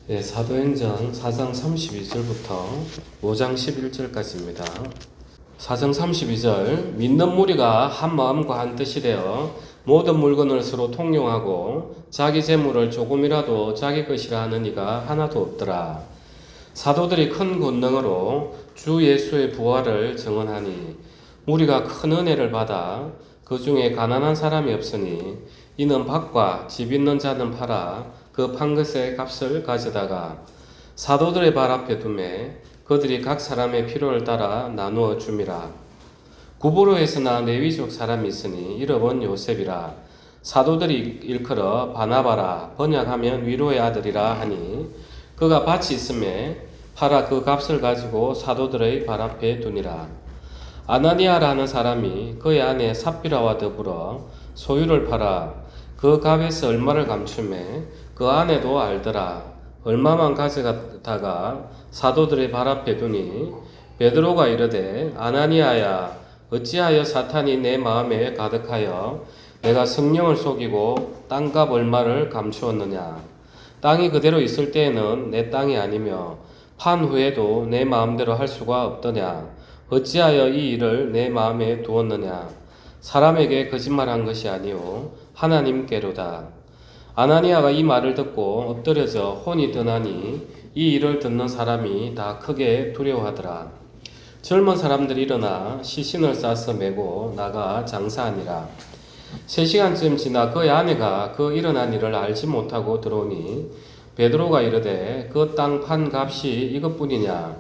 예, 사도행전 4장 32절부터 5장 11절까지입니다. 4장 32절 믿는 무리가 한 마음과 한 뜻이 되어 모든 물건을 서로 통용하고 자기 재물을 조금이라도 자기 것이라 하는 이가 하나도 없더라. 사도들이 큰 권능으로 주 예수의 부활을 증언하니 무리가 큰 은혜를 받아 그 중에 가난한 사람이 없으니 이는 밭과 집 있는 자는 팔아 그 판 것의 값을 가져다가 사도들의 발 앞에 두매 그들이 각 사람의 필요를 따라 나누어 줌이라. 구브로에서나 레위족 사람이 있으니 이름은 요셉이라. 사도들이 일컬어 바나바라 번역하면 위로의 아들이라 하니 그가 밭이 있음에 팔아 그 값을 가지고 사도들의 발 앞에 두니라. 아나니아라는 사람이 그의 아내 삽비라와 더불어 소유를 팔아 그 값에서 얼마를 감추매 그 아내도 알더라. 얼마만 가져다가 사도들의 발 앞에 두니 베드로가 이르되 아나니아야 어찌하여 사탄이 내 마음에 가득하여 내가 성령을 속이고 땅값 얼마를 감추었느냐. 땅이 그대로 있을 때에는 내 땅이 아니며 판 후에도 내 마음대로 할 수가 없더냐. 어찌하여 이 일을 내 마음에 두었느냐. 사람에게 거짓말한 것이 아니오 하나님께로다. 아나니아가 이 말을 듣고 엎드려져 혼이 드나니 이 일을 듣는 사람이 다 크게 두려워하더라. 젊은 사람들이 일어나 시신을 싸서 메고 나가 장사하니라. 3시간쯤 지나 그의 아내가 그 일어난 일을 알지 못하고 들어오니 베드로가 이르되 그 땅 판 값이 이것뿐이냐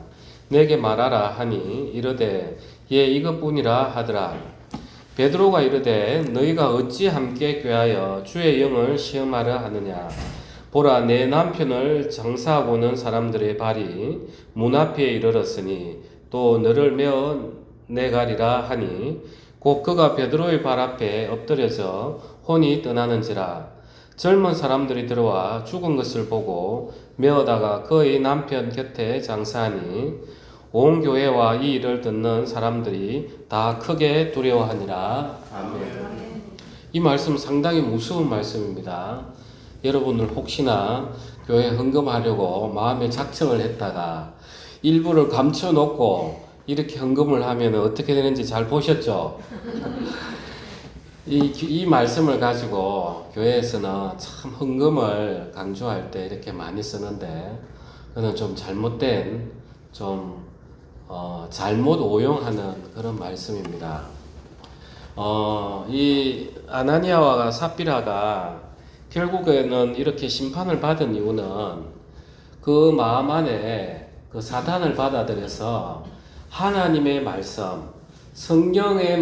내게 말하라 하니 이르되 예 이것뿐이라 하더라. 베드로가 이르되 너희가 어찌 함께 꾀하여 주의 영을 시험하려 하느냐. 보라 내 남편을 장사하고는 사람들의 발이 문 앞에 이르렀으니 또 너를 메어 내가리라 하니 곧 그가 베드로의 발 앞에 엎드려져 혼이 떠나는지라. 젊은 사람들이 들어와 죽은 것을 보고 메어다가 그의 남편 곁에 장사하니 온 교회와 이 일을 듣는 사람들이 다 크게 두려워하니라. 아멘. 이 말씀 상당히 무서운 말씀입니다. 여러분들 혹시나 교회 헌금하려고 마음에 작정을 했다가 일부를 감춰놓고 이렇게 헌금을 하면 어떻게 되는지 잘 보셨죠? 이 말씀을 가지고 교회에서는 참 헌금을 강조할 때 이렇게 많이 쓰는데 그는 좀 잘못된 잘못 오용하는 그런 말씀입니다. 이 아나니아와 삽비라가 결국에는 이렇게 심판을 받은 이유는 그 마음 안에 그 사단을 받아들여서 하나님의 말씀, 성령의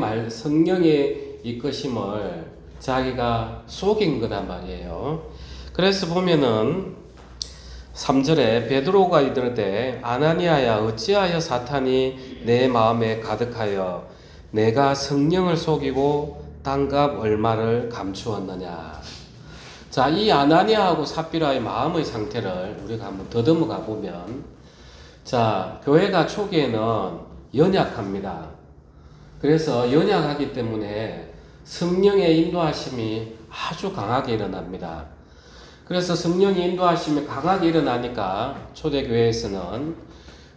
이끄심을 자기가 속인 거란 말이에요. 그래서 보면은 3절에 베드로가 이르되 아나니아야 어찌하여 사탄이 내 마음에 가득하여 내가 성령을 속이고 땅값 얼마를 감추었느냐. 자, 이 아나니아하고 삽비라의 마음의 상태를 우리가 한번 더듬어 가보면 자, 교회가 초기에는 연약합니다. 그래서 연약하기 때문에 성령의 인도하심이 아주 강하게 일어납니다. 그래서 성령이 인도하심이 강하게 일어나니까 초대교회에서는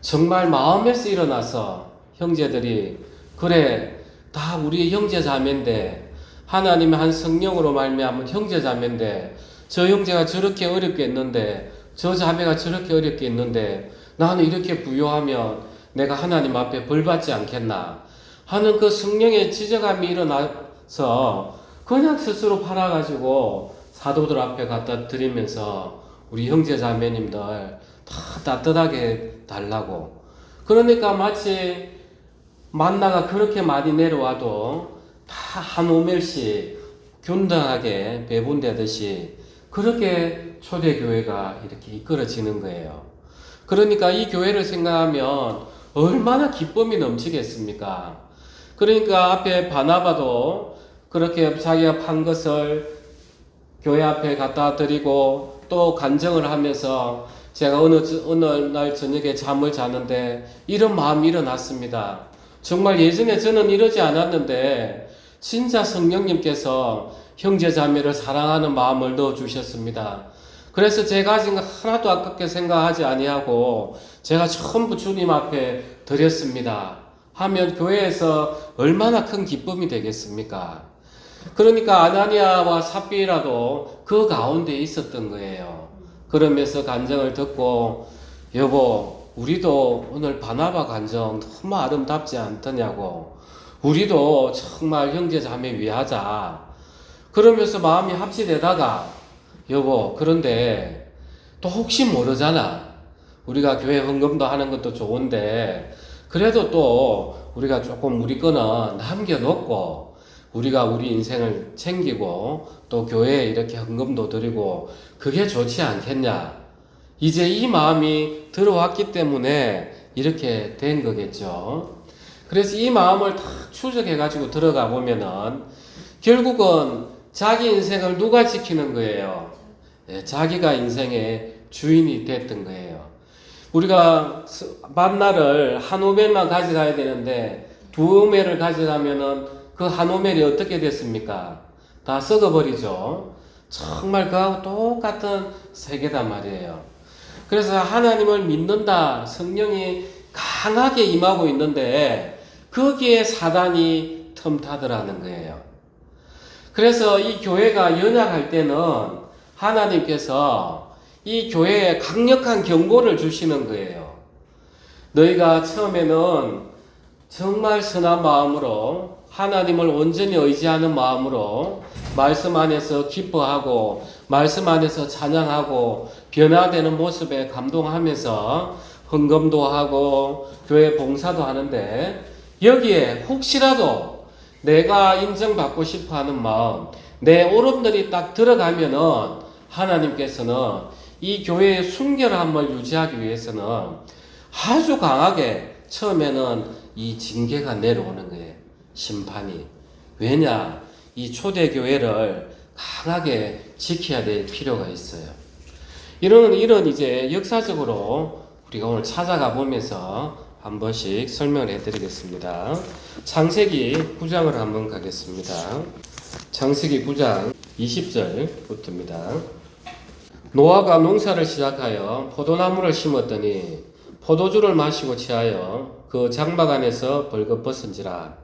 정말 마음에서 일어나서 형제들이 그래 다 우리 형제자매인데 하나님의 한 성령으로 말미암은 형제자매인데 저 형제가 저렇게 어렵게 했는데 저 자매가 저렇게 어렵게 했는데 나는 이렇게 부요하면 내가 하나님 앞에 벌받지 않겠나 하는 그 성령의 지적함이 일어나서 그냥 스스로 팔아가지고 사도들 앞에 갖다 드리면서 우리 형제 자매님들 다 따뜻하게 달라고. 그러니까 마치 만나가 그렇게 많이 내려와도 다 한 오멜씩 균등하게 배분되듯이 그렇게 초대교회가 이렇게 이끌어지는 거예요. 그러니까 이 교회를 생각하면 얼마나 기쁨이 넘치겠습니까? 그러니까 앞에 바나바도 그렇게 자기가 판 것을 교회 앞에 갖다 드리고 또 간증을 하면서 제가 어느 날 저녁에 잠을 자는데 이런 마음이 일어났습니다. 정말 예전에 저는 이러지 않았는데 진짜 성령님께서 형제자매를 사랑하는 마음을 넣어주셨습니다. 그래서 제가 가진 거 하나도 아깝게 생각하지 아니하고 제가 전부 주님 앞에 드렸습니다 하면 교회에서 얼마나 큰 기쁨이 되겠습니까? 그러니까 아나니아와 삽비라도 그 가운데 있었던 거예요. 그러면서 간증을 듣고 여보 우리도 오늘 바나바 간증 너무 아름답지 않더냐고, 우리도 정말 형제 자매 위하자 그러면서 마음이 합치되다가 여보 그런데 또 혹시 모르잖아, 우리가 교회 헌금도 하는 것도 좋은데 그래도 또 우리가 조금 우리 거는 남겨놓고 우리가 우리 인생을 챙기고 또 교회에 이렇게 헌금도 드리고 그게 좋지 않겠냐. 이제 이 마음이 들어왔기 때문에 이렇게 된 거겠죠. 그래서 이 마음을 다 추적해가지고 들어가 보면은 결국은 자기 인생을 누가 지키는 거예요? 자기가 인생의 주인이 됐던 거예요. 우리가 만나를 한 오멜만 가져가야 되는데 두 오멜을 가져가면은 그 한 오멜이 어떻게 됐습니까? 다 썩어버리죠. 정말 그하고 똑같은 세계단 말이에요. 그래서 하나님을 믿는다, 성령이 강하게 임하고 있는데 거기에 사단이 틈타더라는 거예요. 그래서 이 교회가 연약할 때는 하나님께서 이 교회에 강력한 경고를 주시는 거예요. 너희가 처음에는 정말 선한 마음으로 하나님을 온전히 의지하는 마음으로 말씀 안에서 기뻐하고 말씀 안에서 찬양하고 변화되는 모습에 감동하면서 헌금도 하고 교회 봉사도 하는데 여기에 혹시라도 내가 인정받고 싶어하는 마음, 내 옳음들이 딱 들어가면은 하나님께서는 이 교회의 순결함을 유지하기 위해서는 아주 강하게 처음에는 이 징계가 내려오는 거예요. 심판이. 왜냐? 이 초대교회를 강하게 지켜야 될 필요가 있어요. 이런 이제 역사적으로 우리가 오늘 찾아가 보면서 한 번씩 설명을 해드리겠습니다. 창세기 9장을 한번 가겠습니다. 창세기 9장 20절부터입니다. 노아가 농사를 시작하여 포도나무를 심었더니 포도주를 마시고 취하여 그 장막 안에서 벌거벗은지라.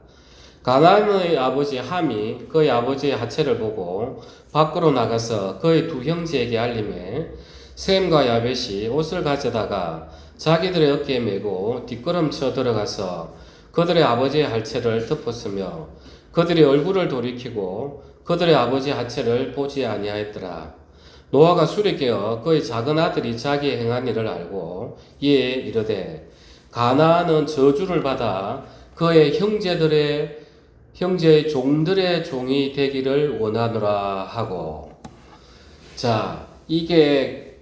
가나안의 아버지 함이 그의 아버지의 하체를 보고 밖으로 나가서 그의 두 형제에게 알림해 셈과 야벳이 옷을 가져다가 자기들의 어깨에 메고 뒷걸음쳐 들어가서 그들의 아버지의 하체를 덮었으며 그들의 얼굴을 돌이키고 그들의 아버지의 하체를 보지 아니하였더라. 노아가 술에 깨어 그의 작은 아들이 자기의 행한 일을 알고 이에 이르되 가나안은 저주를 받아 그의 형제의 종들의 종이 되기를 원하노라 하고. 자, 이게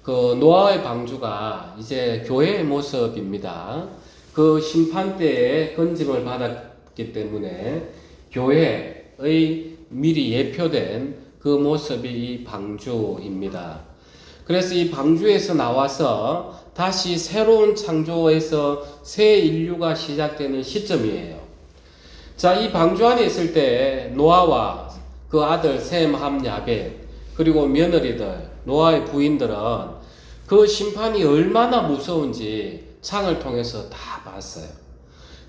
그 노아의 방주가 이제 교회의 모습입니다. 그 심판 때에 건짐을 받았기 때문에 교회의 미리 예표된 그 모습이 이 방주입니다. 그래서 이 방주에서 나와서 다시 새로운 창조에서 새 인류가 시작되는 시점이에요. 자, 이 방주 안에 있을 때 노아와 그 아들 셈, 함, 야벳 그리고 며느리들, 노아의 부인들은 그 심판이 얼마나 무서운지 창을 통해서 다 봤어요.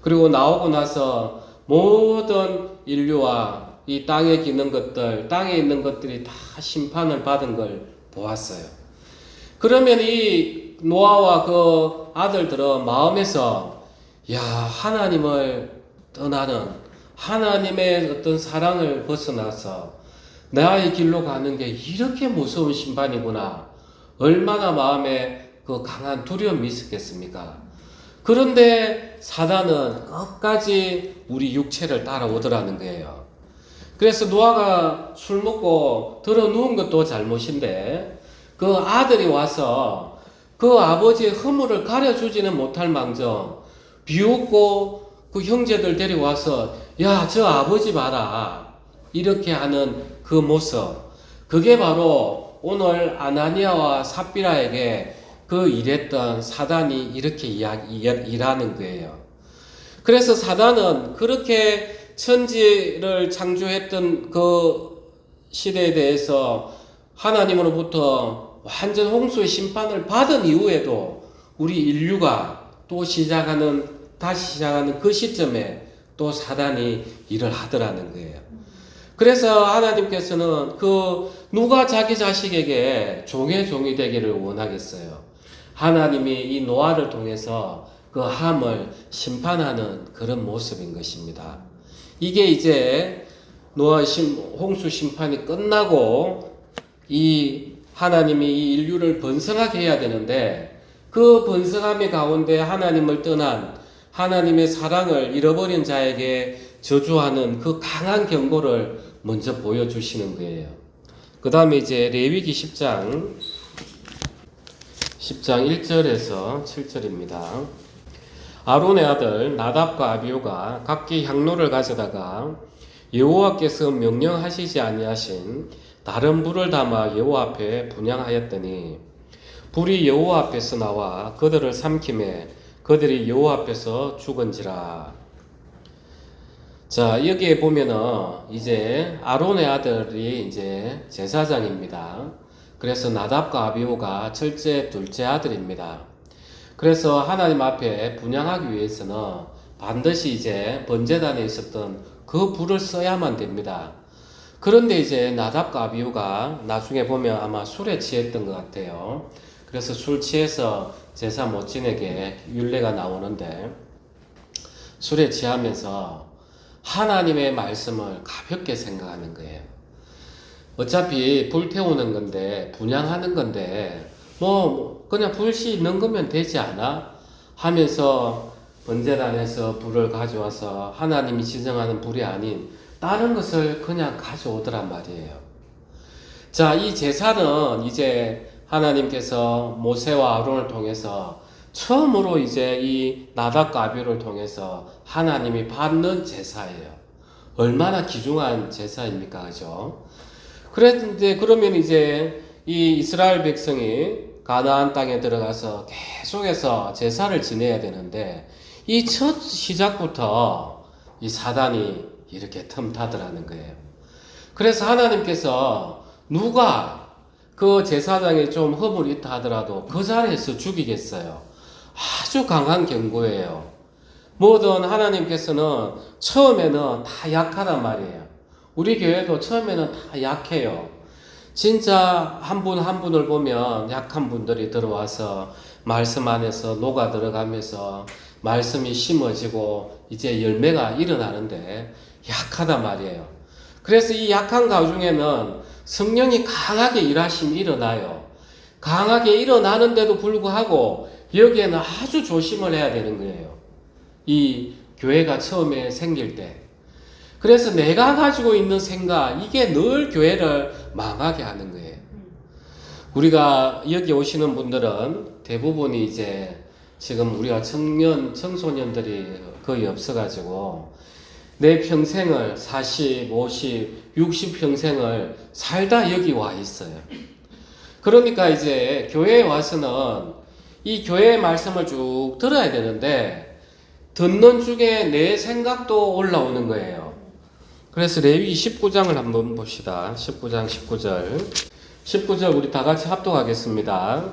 그리고 나오고 나서 모든 인류와 이 땅에 기는 것들, 땅에 있는 것들이 다 심판을 받은 걸 보았어요. 그러면 이 노아와 그 아들들은 마음에서 야, 하나님을 떠나는 하나님의 어떤 사랑을 벗어나서 나의 길로 가는 게 이렇게 무서운 심판이구나. 얼마나 마음에 그 강한 두려움이 있었겠습니까? 그런데 사단은 끝까지 우리 육체를 따라오더라는 거예요. 그래서 노아가 술 먹고 들어 누운 것도 잘못인데 그 아들이 와서 그 아버지의 허물을 가려주지는 못할 망정 비웃고 그 형제들 데려와서 야, 저 아버지 봐라 이렇게 하는 그 모습, 그게 바로 오늘 아나니아와 삽비라에게 그 일했던 사단이 이렇게 일하는 거예요. 그래서 사단은 그렇게 천지를 창조했던 그 시대에 대해서 하나님으로부터 완전 홍수의 심판을 받은 이후에도 우리 인류가 또 다시 시작하는 그 시점에 또 사단이 일을 하더라는 거예요. 그래서 하나님께서는 누가 자기 자식에게 종이 되기를 원하겠어요. 하나님이 이 노아를 통해서 그 함을 심판하는 그런 모습인 것입니다. 이게 이제 홍수 심판이 끝나고 하나님이 이 인류를 번성하게 해야 되는데, 그 번성함의 가운데 하나님을 떠난 하나님의 사랑을 잃어버린 자에게 저주하는 그 강한 경고를 먼저 보여주시는 거예요. 그 다음에 이제 레위기 10장 1절에서 7절입니다. 아론의 아들 나답과 아비후가 각기 향로를 가져다가 여호와께서 명령하시지 아니하신 다른 불을 담아 여호와 앞에 분향하였더니 불이 여호와 앞에서 나와 그들을 삼키매 그들이 여호와 앞에서 죽은지라. 자, 여기에 보면은 이제 아론의 아들이 이제 제사장입니다. 그래서 나답과 아비후가 첫째, 둘째 아들입니다. 그래서 하나님 앞에 분향하기 위해서는 반드시 이제 번제단에 있었던 그 불을 써야만 됩니다. 그런데 이제 나답과 아비후가 나중에 보면 아마 술에 취했던 것 같아요. 그래서 술 취해서 제사 못 지내게 율례가 나오는데, 술에 취하면서 하나님의 말씀을 가볍게 생각하는 거예요. 어차피 불 태우는 건데, 분향하는 건데, 그냥 불씨 있는 거면 되지 않아? 하면서 번제단에서 불을 가져와서 하나님이 지정하는 불이 아닌 다른 것을 그냥 가져오더란 말이에요. 자, 이 제사는 이제 하나님께서 모세와 아론을 통해서 처음으로 이제 이 나답과 아비후를 통해서 하나님이 받는 제사예요. 얼마나 귀중한 제사입니까? 그죠? 그러면 이제 이 이스라엘 백성이 가나안 땅에 들어가서 계속해서 제사를 지내야 되는데, 이 첫 시작부터 이 사단이 이렇게 틈타더라는 거예요. 그래서 하나님께서 누가 그 제사장에 좀 허물이 있다 하더라도 그 자리에서 죽이겠어요. 아주 강한 경고예요. 뭐든 하나님께서는 처음에는 다 약하단 말이에요. 우리 교회도 처음에는 다 약해요. 진짜 한 분 한 분을 보면 약한 분들이 들어와서 말씀 안에서 녹아 들어가면서 말씀이 심어지고 이제 열매가 일어나는데 약하단 말이에요. 그래서 이 약한 가중에는 성령이 강하게 일하심이 일어나요. 강하게 일어나는데도 불구하고 여기에는 아주 조심을 해야 되는 거예요. 이 교회가 처음에 생길 때. 그래서 내가 가지고 있는 생각, 이게 늘 교회를 망하게 하는 거예요. 우리가 여기 오시는 분들은 대부분이 이제 지금 우리가 청소년들이 거의 없어가지고 내 평생을 40, 50, 60 평생을 살다 여기 와 있어요. 그러니까 이제 교회에 와서는 이 교회의 말씀을 쭉 들어야 되는데, 듣는 중에 내 생각도 올라오는 거예요. 그래서 레위기 19장을 한번 봅시다. 19장 19절. 19절 우리 다 같이 합독하겠습니다.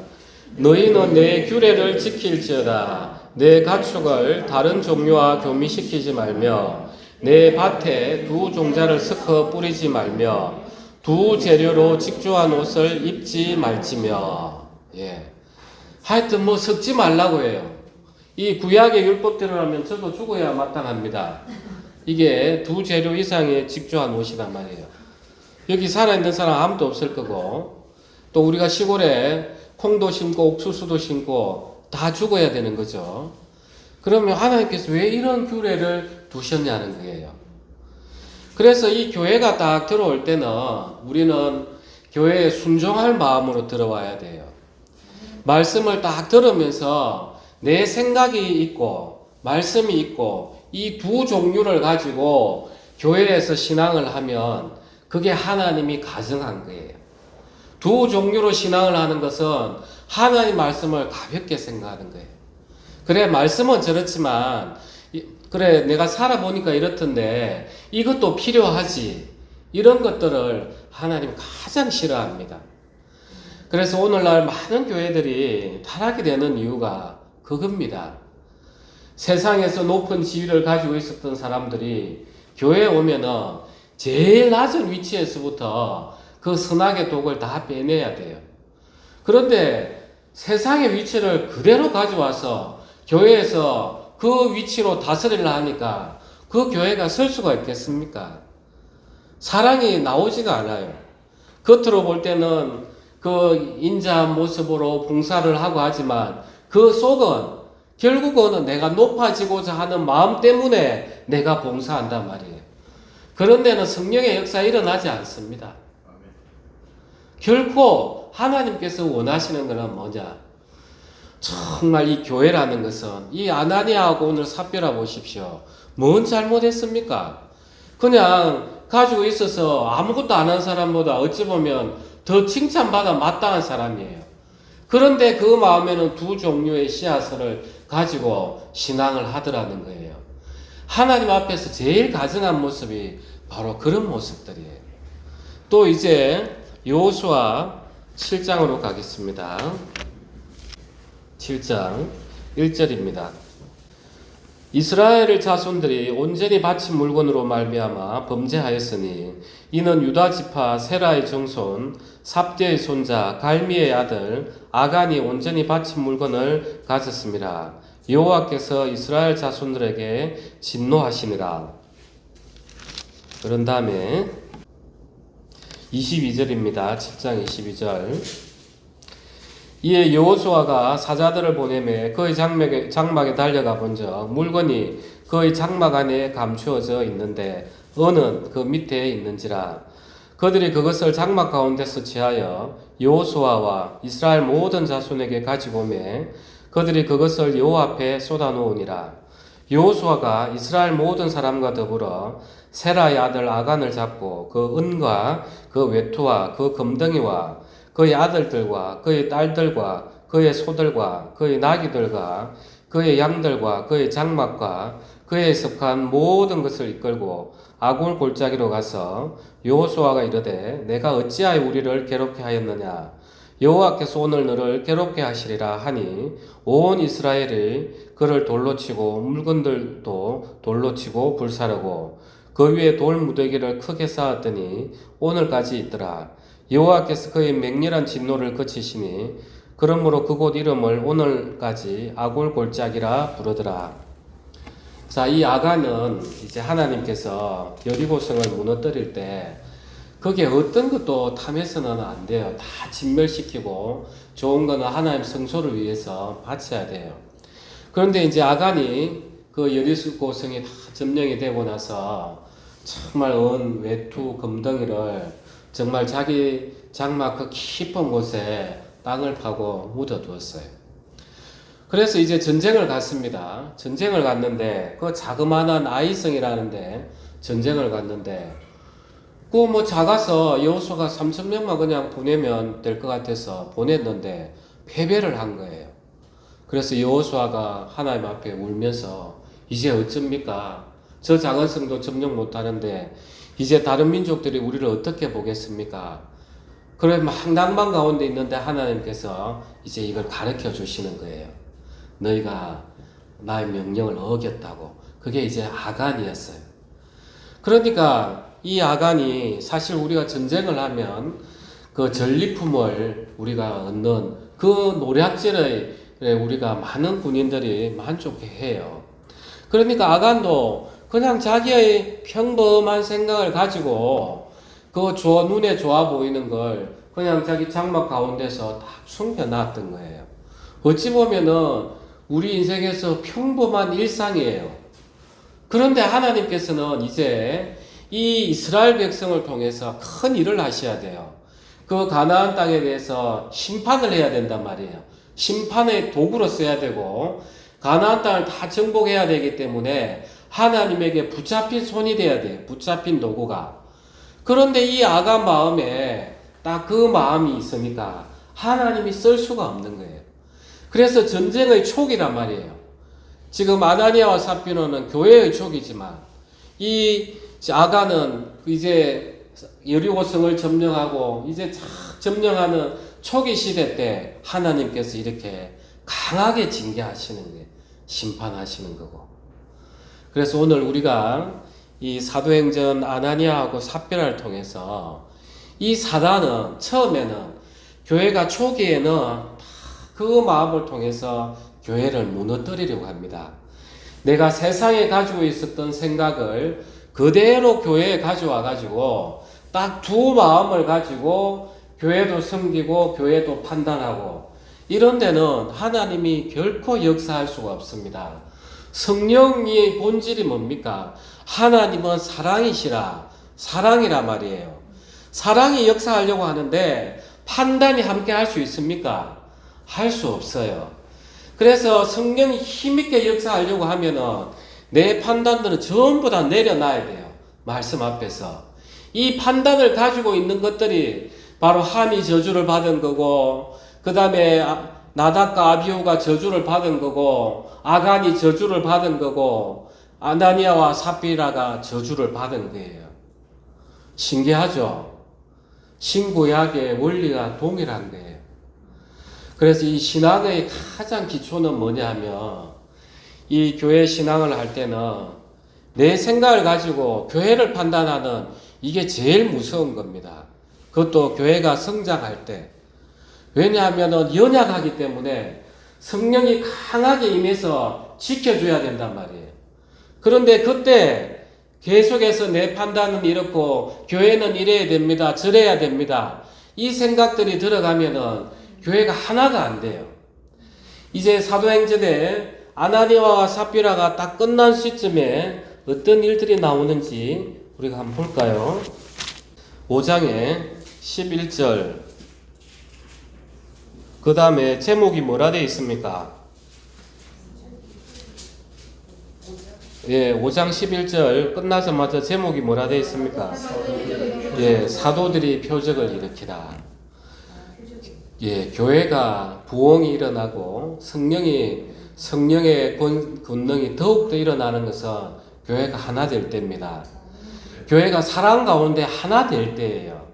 너희는 내 규례를 지킬지어다. 내 가축을 다른 종류와 교미시키지 말며 내 밭에 두 종자를 섞어 뿌리지 말며 두 재료로 직조한 옷을 입지 말지며. 예. 하여튼 섞지 말라고 해요. 이 구약의 율법대로라면 저도 죽어야 마땅합니다. 이게 두 재료 이상의 직조한 옷이란 말이에요. 여기 살아있는 사람 아무도 없을 거고, 또 우리가 시골에 콩도 심고 옥수수도 심고 다 죽어야 되는 거죠. 그러면 하나님께서 왜 이런 규례를 두셨냐는 거예요. 그래서 이 교회가 딱 들어올 때는 우리는 교회에 순종할 마음으로 들어와야 돼요. 말씀을 딱 들으면서 내 생각이 있고 말씀이 있고 이 두 종류를 가지고 교회에서 신앙을 하면 그게 하나님이 가정한 거예요. 두 종류로 신앙을 하는 것은 하나님 말씀을 가볍게 생각하는 거예요. 그래, 말씀은 저렇지만 그래, 내가 살아보니까 이렇던데 이것도 필요하지. 이런 것들을 하나님 가장 싫어합니다. 그래서 오늘날 많은 교회들이 타락이 되는 이유가 그겁니다. 세상에서 높은 지위를 가지고 있었던 사람들이 교회에 오면은 제일 낮은 위치에서부터 그 선악의 독을 다 빼내야 돼요. 그런데 세상의 위치를 그대로 가져와서 교회에서 그 위치로 다스리려 하니까 그 교회가 설 수가 있겠습니까? 사랑이 나오지가 않아요. 겉으로 볼 때는 그 인자한 모습으로 봉사를 하고 하지만 그 속은 결국은 내가 높아지고자 하는 마음 때문에 내가 봉사한단 말이에요. 그런 데는 성령의 역사 일어나지 않습니다. 결코 하나님께서 원하시는 것은 뭐냐? 정말 이 교회라는 것은 이 아나니아하고 오늘 삽별아 보십시오. 뭔 잘못했습니까? 그냥 가지고 있어서 아무것도 안 한 사람보다 어찌 보면 더 칭찬받아 마땅한 사람이에요. 그런데 그 마음에는 두 종류의 씨앗을 가지고 신앙을 하더라는 거예요. 하나님 앞에서 제일 가증한 모습이 바로 그런 모습들이에요. 또 이제 여호수아 7장으로 가겠습니다. 7장 1절입니다. 이스라엘 자손들이 온전히 바친 물건으로 말미암아 범죄하였으니 이는 유다 지파 세라의 정손 삽대의 손자 갈미의 아들 아간이 온전히 바친 물건을 가졌습니다. 여호와께서 이스라엘 자손들에게 진노하시니라. 그런 다음에 22절입니다. 7장 22절. 이에 여호수아가 사자들을 보내매 그의 장막에 달려가 본즉 물건이 그의 장막 안에 감추어져 있는데 은은 그 밑에 있는지라. 그들이 그것을 장막 가운데서 취하여 여호수아와 이스라엘 모든 자손에게 가지고 오매 그들이 그것을 여호와 앞에 쏟아놓으니라. 여호수아가 이스라엘 모든 사람과 더불어 세라의 아들 아간을 잡고 그 은과 그 외투와 그 금덩이와 그의 아들들과 그의 딸들과 그의 소들과 그의 나귀들과 그의 양들과 그의 장막과 그에 속한 모든 것을 이끌고 아골 골짜기로 가서 여호수아가 이르되 내가 어찌하여 우리를 괴롭게 하였느냐 여호와께서 오늘 너를 괴롭게 하시리라 하니 온 이스라엘이 그를 돌로 치고 물건들도 돌로 치고 불사르고 그 위에 돌 무더기를 크게 쌓았더니 오늘까지 있더라. 여호와께서 그의 맹렬한 진노를 그치시니 그러므로 그곳 이름을 오늘까지 아골 골짜기라 부르더라. 자, 이 아간은 이제 하나님께서 여리고성을 무너뜨릴 때 그게 어떤 것도 탐해서는 안 돼요. 다 진멸시키고 좋은 거는 하나님 성소를 위해서 바쳐야 돼요. 그런데 이제 아간이 그 여리고성이 다 점령이 되고 나서 정말 은, 외투, 금덩이를 정말 자기 장막 그 깊은 곳에 땅을 파고 묻어두었어요. 그래서 이제 전쟁을 갔습니다. 전쟁을 갔는데 그 자그마한 아이성이라는데 전쟁을 갔는데 그 뭐 작아서 여호수아가 3,000명만 그냥 보내면 될 것 같아서 보냈는데 패배를 한 거예요. 그래서 여호수아가 하나님 앞에 울면서 이제 어쩝니까? 저 작은 성도 점령 못하는데 이제 다른 민족들이 우리를 어떻게 보겠습니까? 그래 막 낭만 가운데 있는데 하나님께서 이제 이걸 가르쳐 주시는 거예요. 너희가 나의 명령을 어겼다고. 그게 이제 아간이었어요. 그러니까 이 아간이 사실 우리가 전쟁을 하면 그 전리품을 우리가 얻는 그 노략질에 우리가 많은 군인들이 만족해해요. 그러니까 아간도 그냥 자기의 평범한 생각을 가지고 그 눈에 좋아 보이는 걸 그냥 자기 장막 가운데서 딱 숨겨놨던 거예요. 어찌 보면은 우리 인생에서 평범한 일상이에요. 그런데 하나님께서는 이제 이 이스라엘 백성을 통해서 큰 일을 하셔야 돼요. 그 가나안 땅에 대해서 심판을 해야 된단 말이에요. 심판의 도구로 써야 되고 가나안 땅을 다 정복해야 되기 때문에 하나님에게 붙잡힌 손이 돼야 돼요. 붙잡힌 도구가. 그런데 이 아간 마음에 딱 그 마음이 있으니까 하나님이 쓸 수가 없는 거예요. 그래서 전쟁의 촉이란 말이에요. 지금 아나니아와 삽비노는 교회의 촉이지만 이 아간은 이제 여리고성을 점령하고 이제 착 점령하는 초기 시대 때 하나님께서 이렇게 강하게 징계하시는 게 심판하시는 거고. 그래서 오늘 우리가 이 사도행전 아나니아하고 삽비라를 통해서 이 사단은 처음에는 교회가 초기에는 그 마음을 통해서 교회를 무너뜨리려고 합니다. 내가 세상에 가지고 있었던 생각을 그대로 교회에 가져와 가지고 딱 두 마음을 가지고 교회도 섬기고 교회도 판단하고 이런 데는 하나님이 결코 역사할 수가 없습니다. 성령의 본질이 뭡니까? 하나님은 사랑이시라. 사랑이라 말이에요. 사랑이 역사하려고 하는데 판단이 함께 할 수 있습니까? 할 수 없어요. 그래서 성령이 힘있게 역사하려고 하면은 내 판단들은 전부 다 내려놔야 돼요. 말씀 앞에서. 이 판단을 가지고 있는 것들이 바로 함이 저주를 받은 거고, 그 다음에 나답과 아비후가 저주를 받은 거고, 아간이 저주를 받은 거고, 아나니아와 삽비라가 저주를 받은 거예요. 신기하죠? 신구약의 원리가 동일한 거예요. 그래서 이 신앙의 가장 기초는 뭐냐 하면, 이 교회 신앙을 할 때는 내 생각을 가지고 교회를 판단하는 이게 제일 무서운 겁니다. 그것도 교회가 성장할 때. 왜냐하면 연약하기 때문에 성령이 강하게 임해서 지켜줘야 된단 말이에요. 그런데 그때 계속해서 내 판단은 이렇고 교회는 이래야 됩니다. 저래야 됩니다. 이 생각들이 들어가면은 교회가 하나가 안 돼요. 이제 사도행전에 아나니아와 삽비라가 딱 끝난 시점에 어떤 일들이 나오는지 우리가 한번 볼까요? 5장에 11절 그 다음에 제목이 뭐라 되어 있습니까? 예, 5장 11절 끝나자마자 제목이 뭐라 되어 있습니까? 예, 사도들이 표적을 일으키라. 예, 교회가 부흥이 일어나고 성령의 권능이 더욱더 일어나는 것은 교회가 하나 될 때입니다. 교회가 사랑 가운데 하나 될 때예요.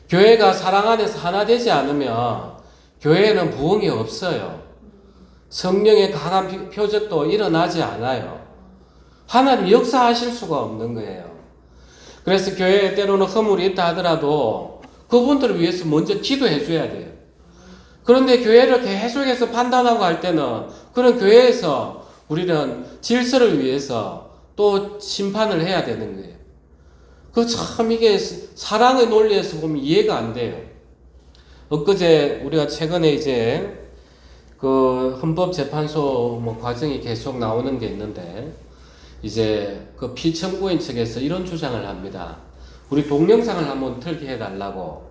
교회가 사랑 안에서 하나 되지 않으면 교회에는 부흥이 없어요. 성령의 강한 표적도 일어나지 않아요. 하나님 역사하실 수가 없는 거예요. 그래서 교회에 때로는 허물이 있다 하더라도 그분들을 위해서 먼저 기도해 줘야 돼요. 그런데 교회를 계속해서 판단하고 할 때는 그런 교회에서 우리는 질서를 위해서 또 심판을 해야 되는 거예요. 참 이게 사랑의 논리에서 보면 이해가 안 돼요. 엊그제 우리가 최근에 이제 그 헌법재판소 과정이 계속 나오는 게 있는데 이제 그 피청구인 측에서 이런 주장을 합니다. 우리 동영상을 한번 틀게 해달라고.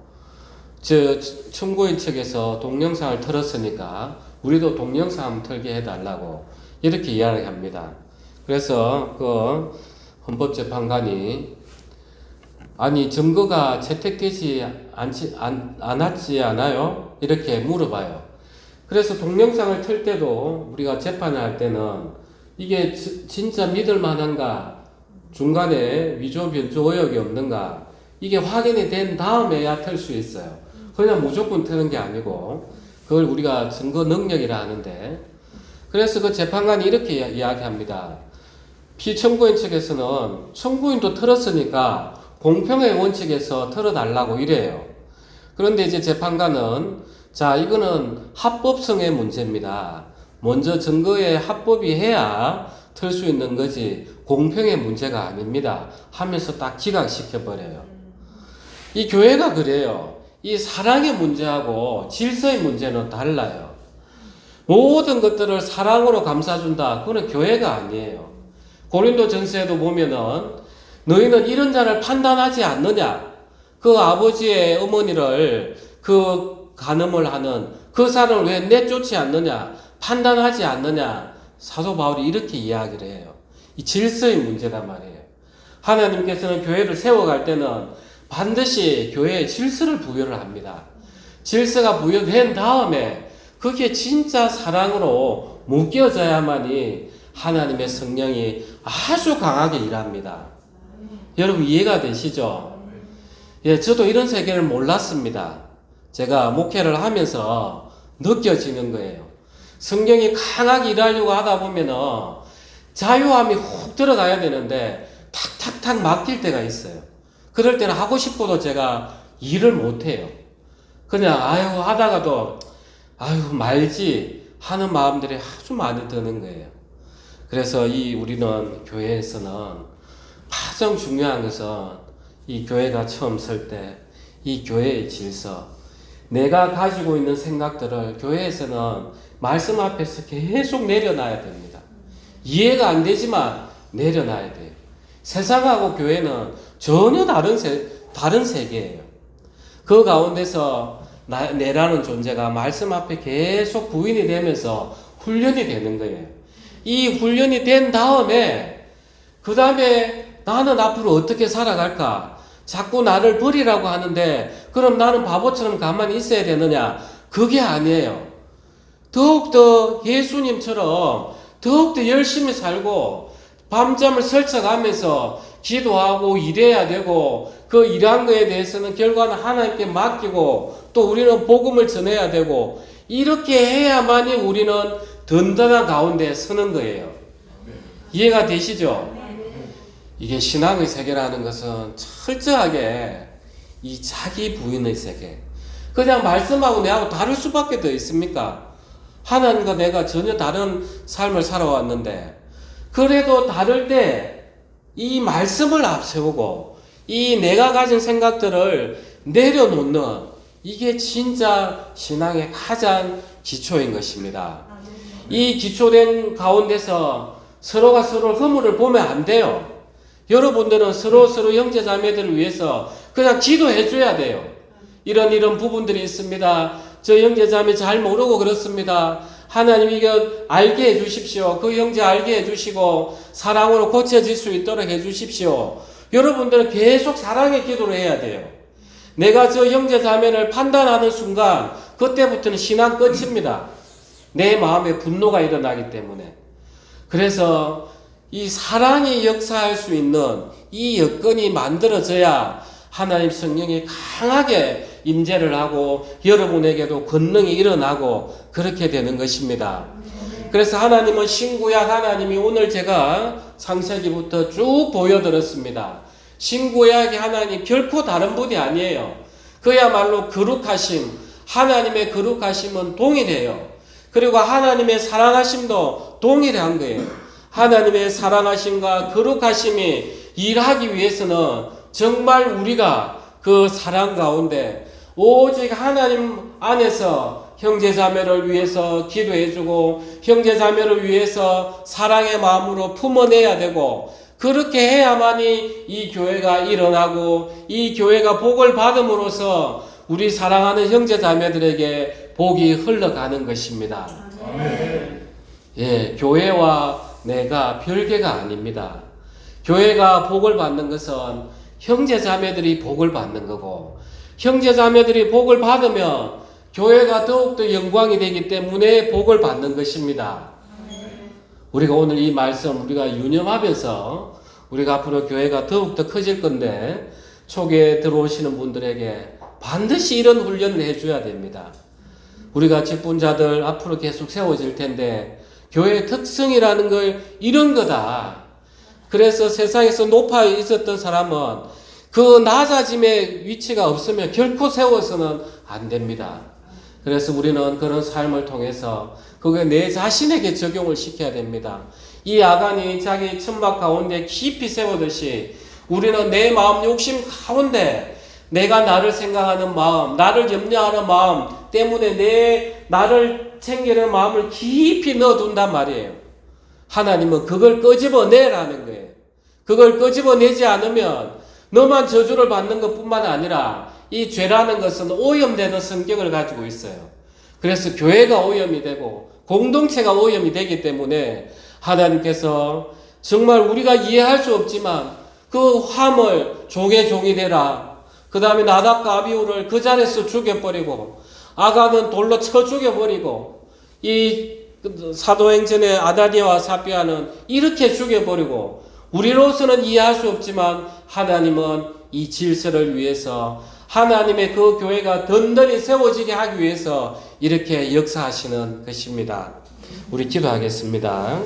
청구인 측에서 동영상을 틀었으니까 우리도 동영상 한번 틀게 해달라고 이렇게 이야기합니다. 그래서 그 헌법재판관이 아니 증거가 채택되지 않았지 않아요? 이렇게 물어봐요. 그래서 동영상을 틀 때도 우리가 재판을 할 때는 이게 진짜 믿을 만한가, 중간에 위조 변조 의혹이 없는가, 이게 확인이 된 다음에야 틀 수 있어요. 그냥 무조건 트는 게 아니고 그걸 우리가 증거 능력이라 하는데, 그래서 그 재판관이 이렇게 이야기합니다. 피청구인 측에서는 청구인도 틀었으니까 공평의 원칙에서 틀어달라고 이래요. 그런데 이제 재판관은 자, 이거는 합법성의 문제입니다. 먼저 증거에 합법이 해야 틀 수 있는 거지 공평의 문제가 아닙니다 하면서 딱 기각시켜버려요. 이 교회가 그래요. 이 사랑의 문제하고 질서의 문제는 달라요. 모든 것들을 사랑으로 감싸준다. 그건 교회가 아니에요. 고린도전서에도 보면은 너희는 이런 자를 판단하지 않느냐? 그 아버지의 어머니를 그 간음을 하는 그 사람을 왜 내쫓지 않느냐? 판단하지 않느냐? 사도 바울이 이렇게 이야기를 해요. 이 질서의 문제란 말이에요. 하나님께서는 교회를 세워갈 때는 반드시 교회에 질서를 부여를 합니다. 질서가 부여된 다음에 그게 진짜 사랑으로 묶여져야만이 하나님의 성령이 아주 강하게 일합니다. 여러분 이해가 되시죠? 예, 저도 이런 세계를 몰랐습니다. 제가 목회를 하면서 느껴지는 거예요. 성경이 강하게 일하려고 하다 보면은 자유함이 훅 들어가야 되는데 탁탁탁 막힐 때가 있어요. 그럴 때는 하고 싶어도 제가 일을 못해요. 그냥 아유 하다가도 아유 말지 하는 마음들이 아주 많이 드는 거예요. 그래서 우리는 교회에서는 가장 중요한 것은 이 교회가 처음 설 때 이 교회의 질서, 내가 가지고 있는 생각들을 교회에서는 말씀 앞에서 계속 내려놔야 됩니다. 이해가 안 되지만 내려놔야 돼요. 세상하고 교회는 전혀 다른 세계예요. 그 가운데서 내라는 존재가 말씀 앞에 계속 부인이 되면서 훈련이 되는 거예요. 이 훈련이 된 다음에 그 다음에 나는 앞으로 어떻게 살아갈까? 자꾸 나를 버리라고 하는데 그럼 나는 바보처럼 가만히 있어야 되느냐? 그게 아니에요. 더욱더 예수님처럼 더욱더 열심히 살고 밤잠을 설쳐가면서 기도하고 일해야 되고 그 일한 거에 대해서는 결과는 하나님께 맡기고 또 우리는 복음을 전해야 되고 이렇게 해야만이 우리는 든든한 가운데 서는 거예요. 이해가 되시죠? 이게 신앙의 세계라는 것은 철저하게 이 자기 부인의 세계. 그냥 말씀하고 내하고 다를 수밖에 더 있습니까? 하나님과 내가 전혀 다른 삶을 살아왔는데 그래도 다를 때 이 말씀을 앞세우고 이 내가 가진 생각들을 내려놓는 이게 진짜 신앙의 가장 기초인 것입니다. 이 기초된 가운데서 서로가 서로 허물을 보면 안 돼요. 여러분들은 서로 형제 자매들을 위해서 그냥 기도해 줘야 돼요. 이런 부분들이 있습니다. 저 형제 자매 잘 모르고 그렇습니다. 하나님 이거 알게 해주십시오. 그 형제 알게 해주시고 사랑으로 고쳐질 수 있도록 해주십시오. 여러분들은 계속 사랑의 기도를 해야 돼요. 내가 저 형제 자매를 판단하는 순간 그때부터는 신앙 끝입니다. 내 마음에 분노가 일어나기 때문에. 그래서 이 사랑이 역사할 수 있는 이 여건이 만들어져야 하나님 성령이 강하게 임재를 하고 여러분에게도 권능이 일어나고 그렇게 되는 것입니다. 그래서 하나님은 신구약 하나님이 오늘 제가 창세기부터 쭉 보여드렸습니다. 신구약의 하나님 결코 다른 분이 아니에요. 그야말로 거룩하심, 하나님의 거룩하심은 동일해요. 그리고 하나님의 사랑하심도 동일한 거예요. 하나님의 사랑하심과 거룩하심이 일하기 위해서는 정말 우리가 그 사랑 가운데 오직 하나님 안에서 형제자매를 위해서 기도해주고 형제자매를 위해서 사랑의 마음으로 품어내야 되고 그렇게 해야만이 이 교회가 일어나고 이 교회가 복을 받음으로써 우리 사랑하는 형제자매들에게 복이 흘러가는 것입니다. 아멘. 예, 교회와 내가 별개가 아닙니다. 교회가 복을 받는 것은 형제자매들이 복을 받는 거고 형제자매들이 복을 받으면 교회가 더욱더 영광이 되기 때문에 복을 받는 것입니다. 우리가 오늘 이 말씀 우리가 유념하면서 우리가 앞으로 교회가 더욱더 커질 건데 초기에 들어오시는 분들에게 반드시 이런 훈련을 해줘야 됩니다. 우리가 직분자들 앞으로 계속 세워질 텐데 교회의 특성이라는 걸 이런 거다. 그래서 세상에서 높아 있었던 사람은 그 낮아짐의 위치가 없으면 결코 세워서는 안 됩니다. 그래서 우리는 그런 삶을 통해서 그게 내 자신에게 적용을 시켜야 됩니다. 이 아간이 자기 천막 가운데 깊이 세우듯이 우리는 내 마음 욕심 가운데 내가 나를 생각하는 마음, 나를 염려하는 마음 때문에 나를 챙기는 마음을 깊이 넣어둔단 말이에요. 하나님은 그걸 끄집어내라는 거예요. 그걸 끄집어내지 않으면 너만 저주를 받는 것뿐만 아니라 이 죄라는 것은 오염되는 성격을 가지고 있어요. 그래서 교회가 오염이 되고 공동체가 오염이 되기 때문에 하나님께서 정말 우리가 이해할 수 없지만 그 화물 종의 종이 되라. 그 다음에 나답과 아비후를 그 자리에서 죽여버리고 아간은 돌로 쳐 죽여버리고 이 사도행전의 아다니아와 사피아는 이렇게 죽여버리고 우리로서는 이해할 수 없지만 하나님은 이 질서를 위해서 하나님의 그 교회가 든든히 세워지게 하기 위해서 이렇게 역사하시는 것입니다. 우리 기도하겠습니다.